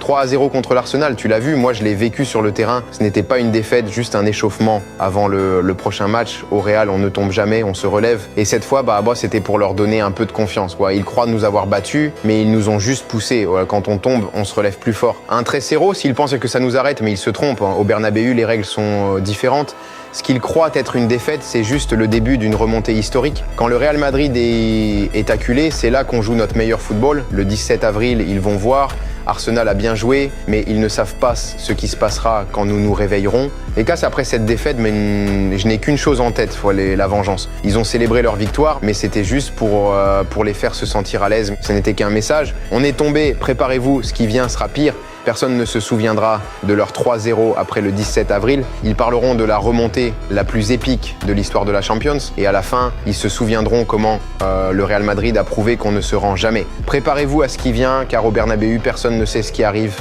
3-0 contre l'Arsenal, tu l'as vu, moi je l'ai vécu sur le terrain. Ce n'était pas une défaite, juste un échauffement avant le prochain match. Au Real, on ne tombe jamais, on se relève. Et cette fois, c'était pour leur donner un peu de confiance, quoi. Ils croient nous avoir battus, mais ils nous ont juste poussés. Quand on tombe, on se relève plus fort. Un 3-0, s'ils pensent que ça nous arrête, mais ils se trompent. Au Bernabéu, les règles sont différentes. Ce qu'ils croient être une défaite, c'est juste le début d'une remontée historique. Quand le Real Madrid est acculé, c'est là qu'on joue notre meilleur football. Le 17 avril, ils vont voir. Arsenal a bien joué, mais ils ne savent pas ce qui se passera quand nous nous réveillerons. Et Cas, après cette défaite, mais je n'ai qu'une chose en tête, la vengeance. Ils ont célébré leur victoire, mais c'était juste pour les faire se sentir à l'aise. Ce n'était qu'un message. On est tombé, préparez-vous, ce qui vient sera pire. Personne ne se souviendra de leur 3-0 après le 17 avril. Ils parleront de la remontée la plus épique de l'histoire de la Champions. Et à la fin, ils se souviendront comment le Real Madrid a prouvé qu'on ne se rend jamais. Préparez-vous à ce qui vient, car au Bernabéu, personne ne sait ce qui arrive.